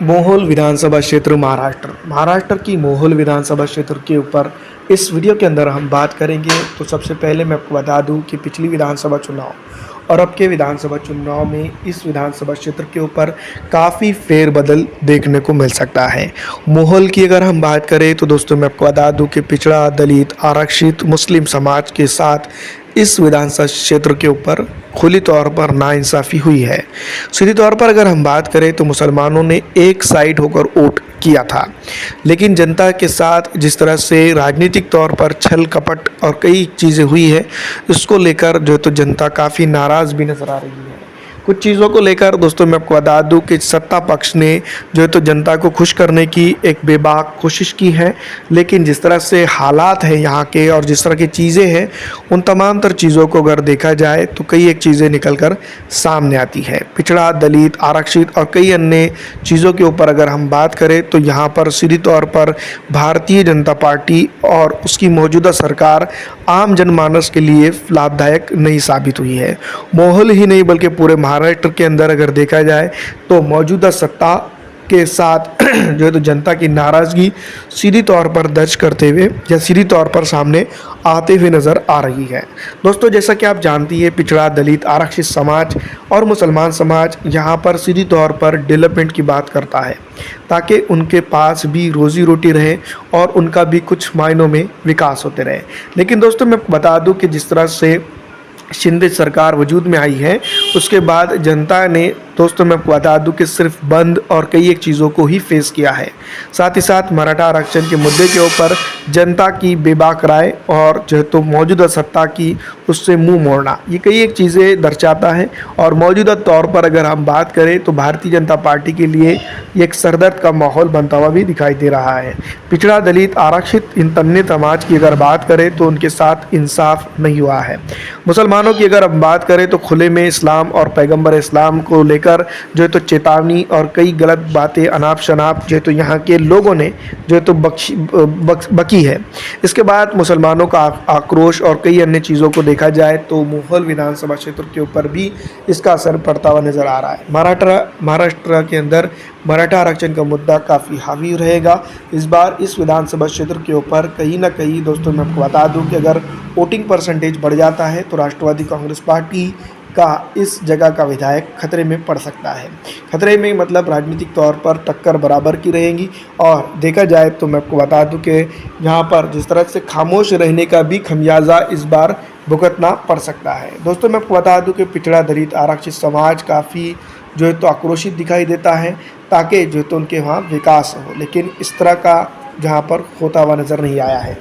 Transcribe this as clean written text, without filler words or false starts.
मोहोल विधानसभा क्षेत्र महाराष्ट्र की मोहोल विधानसभा क्षेत्र के ऊपर इस वीडियो के अंदर हम बात करेंगे। तो सबसे पहले मैं आपको बता दूं कि पिछली विधानसभा चुनाव और अब के विधानसभा चुनाव में इस विधानसभा क्षेत्र के ऊपर काफ़ी फेरबदल देखने को मिल सकता है। मोहोल की अगर हम बात करें तो दोस्तों मैं आपको बता दूं कि पिछड़ा, दलित, आरक्षित, मुस्लिम समाज के साथ इस विधानसभा क्षेत्र के ऊपर खुली तौर पर नाइंसाफ़ी हुई है। सीधी तौर पर अगर हम बात करें तो मुसलमानों ने एक साइड होकर वोट किया था, लेकिन जनता के साथ जिस तरह से राजनीतिक तौर पर छल कपट और कई चीज़ें हुई है, इसको लेकर जो है तो जनता काफ़ी नाराज़ भी नज़र आ रही है। कुछ चीज़ों को लेकर दोस्तों मैं आपको बता दूं कि सत्ता पक्ष ने जो है तो जनता को खुश करने की एक बेबाक कोशिश की है, लेकिन जिस तरह से हालात हैं यहाँ के और जिस तरह की चीज़ें हैं, उन तमाम तर चीज़ों को अगर देखा जाए तो कई एक चीज़ें निकल कर सामने आती है। पिछड़ा, दलित, आरक्षित और कई अन्य चीज़ों के ऊपर अगर हम बात करें तो यहाँ पर सीधी तौर पर भारतीय जनता पार्टी और उसकी मौजूदा सरकार आम जनमानस के लिए लाभदायक नहीं साबित हुई है। मोहोल ही नहीं बल्कि पूरे महाराष्ट्र के अंदर अगर देखा जाए तो मौजूदा सत्ता के साथ जो है तो जनता की नाराज़गी सीधी तौर पर दर्ज करते हुए या सीधी तौर पर सामने आते हुए नज़र आ रही है। दोस्तों जैसा कि आप जानती है, पिछड़ा, दलित, आरक्षित समाज और मुसलमान समाज यहाँ पर सीधी तौर पर डेवलपमेंट की बात करता है, ताकि उनके पास भी रोज़ी रोटी रहे और उनका भी कुछ मायनों में विकास होते रहे। लेकिन दोस्तों मैं बता दूं कि जिस तरह से शिंदे सरकार वजूद में आई है, उसके बाद जनता ने दोस्तों मैं आपको बता दूं कि सिर्फ बंद और कई एक चीज़ों को ही फेस किया है। साथ ही साथ मराठा आरक्षण के मुद्दे के ऊपर जनता की बेबाक राय और जो है तो मौजूदा सत्ता की उससे मुंह मोड़ना, ये कई एक चीज़ें दर्शाता है। और मौजूदा तौर पर अगर हम बात करें तो भारतीय जनता पार्टी के लिए ये एक सरदर्द का माहौल बनता हुआ भी दिखाई दे रहा है। पिछड़ा, दलित, आरक्षित इन तन्ने समाज की अगर बात करें तो उनके साथ इंसाफ नहीं हुआ है। मुसलमानों की अगर हम बात करें तो खुले में इस्लाम और पैगंबर इस्लाम को लेकर जो है तो चेतावनी और कई गलत बातें अनाप शनाप जो है तो यहाँ के लोगों ने जो है तो बकी है। इसके बाद मुसलमानों का आक्रोश और कई अन्य चीज़ों को देखा जाए तो मोहोल विधानसभा क्षेत्र के ऊपर भी इसका असर पड़ता हुआ नज़र आ रहा है। महाराष्ट्र के अंदर मराठा आरक्षण का मुद्दा काफ़ी हावी रहेगा इस बार इस विधानसभा क्षेत्र के ऊपर। कहीं ना कहीं दोस्तों मैं आपको बता दूं कि अगर वोटिंग परसेंटेज बढ़ जाता है तो राष्ट्रवादी कांग्रेस पार्टी का इस जगह का विधायक खतरे में पड़ सकता है। खतरे में मतलब राजनीतिक तौर पर टक्कर बराबर की रहेंगी। और देखा जाए तो मैं आपको बता दूं कि यहाँ पर जिस तरह से खामोश रहने का भी खमियाजा इस बार भुगतना पड़ सकता है। दोस्तों मैं आपको बता दूं कि पिछड़ा, दलित, आरक्षित समाज काफ़ी जो है तो आक्रोशित दिखाई देता है, ताकि जो है तो उनके वहाँ विकास हो, लेकिन इस तरह का जहाँ पर होता हुआ नज़र नहीं आया है।